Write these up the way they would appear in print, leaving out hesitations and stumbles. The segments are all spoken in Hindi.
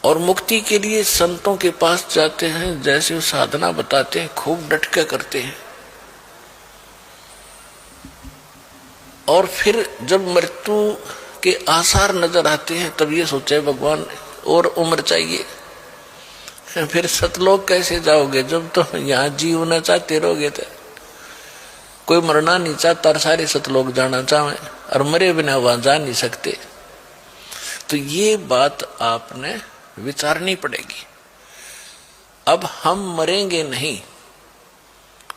और मुक्ति के लिए संतों के पास जाते हैं, जैसे वो साधना बताते हैं, खूब डट के करते हैं। और फिर जब मृत्यु के आसार नजर आते हैं तब ये सोचे भगवान और उम्र चाहिए। फिर सतलोक कैसे जाओगे जब तो यहाँ जीवना चाहते रहोगे? तो कोई मरना नहीं चाहता और सारे सतलोक जाना चाहे, और मरे बिना वहां जा नहीं सकते। तो ये बात आपने विचारनी पड़ेगी। अब हम मरेंगे नहीं,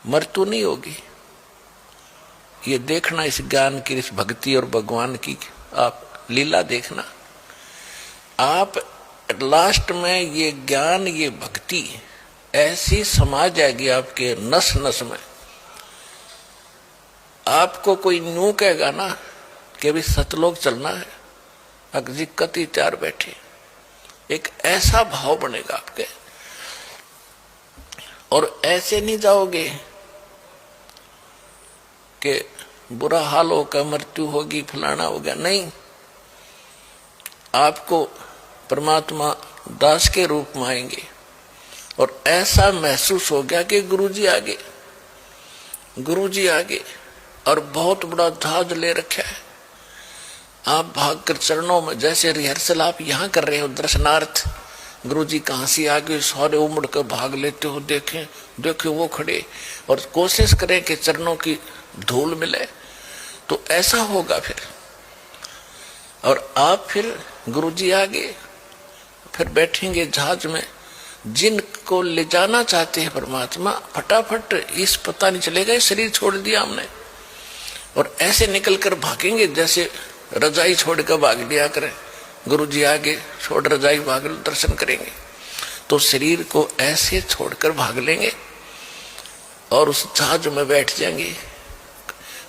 मृत्यु नहीं होगी, ये देखना। इस ज्ञान की, इस भक्ति और भगवान की आप लीला देखना। आप लास्ट में ये ज्ञान, ये भक्ति ऐसी समा जाएगी आपके नस नस में। आपको कोई न्यू कहेगा ना कि अभी सतलोक चलना है, अगजी कति तैयार बैठे, एक ऐसा भाव बनेगा आपके। और ऐसे नहीं जाओगे कि बुरा हाल होगा, मृत्यु होगी, फलाना होगा, नहीं। आपको परमात्मा दास के रूप में आएंगे और ऐसा महसूस हो गया कि गुरुजी आगे, गुरुजी आगे, और बहुत बड़ा जहाज ले रखा है। आप भागकर चरणों में, जैसे रिहर्सल आप यहाँ कर रहे हो दर्शनार्थ, गुरुजी कहाँ से आगे, सारे उमड़ कर भाग लेते हो। देखें देखें वो खड़े, और कोशिश करें कि चरणों की धूल मिले, तो ऐसा होगा फिर। और आप फिर गुरुजी आगे फिर बैठेंगे जहाज में। जिनको ले जाना चाहते हैं परमात्मा, फटाफट इस पता नहीं चलेगा ये शरीर छोड़ दिया हमने, और ऐसे निकल कर भागेंगे जैसे रजाई छोड़ कर भाग लिया करें। गुरुजी आगे छोड़ रजाई भाग, दर्शन करेंगे, तो शरीर को ऐसे छोड़कर भाग लेंगे और उस जहाज में बैठ जाएंगे।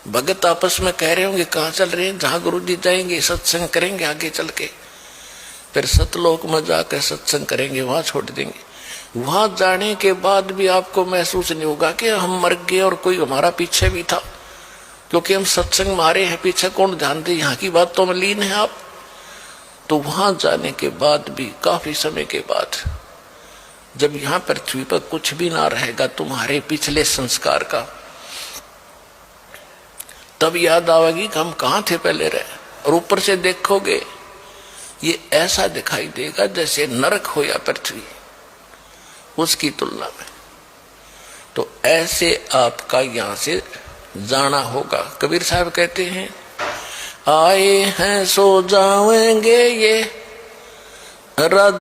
भगत आपस में कह रहे होंगे कहाँ चल रहे हैं? जहां गुरुजी जाएंगे सत्संग करेंगे आगे चल के, फिर सतलोक में जाकर सत्संग करेंगे, वहां छोड़ देंगे। वहां जाने के बाद भी आपको महसूस नहीं होगा कि हम मर गए और कोई हमारा पीछे भी था, क्योंकि हम सत्संग मारे हैं, पीछे कौन ध्यान दे, यहाँ की बातों में लीन है आप। तो वहां जाने के बाद भी काफी समय के बाद, जब यहाँ पृथ्वी पर कुछ भी ना रहेगा तुम्हारे पिछले संस्कार का, तब याद आवेगी कि हम कहाँ थे पहले रहे। और ऊपर से देखोगे ये ऐसा दिखाई देगा जैसे नरक हो या पृथ्वी, उसकी तुलना में। तो ऐसे आपका यहां से जाना होगा। कबीर साहब कहते हैं, आए हैं सो जाएंगे ये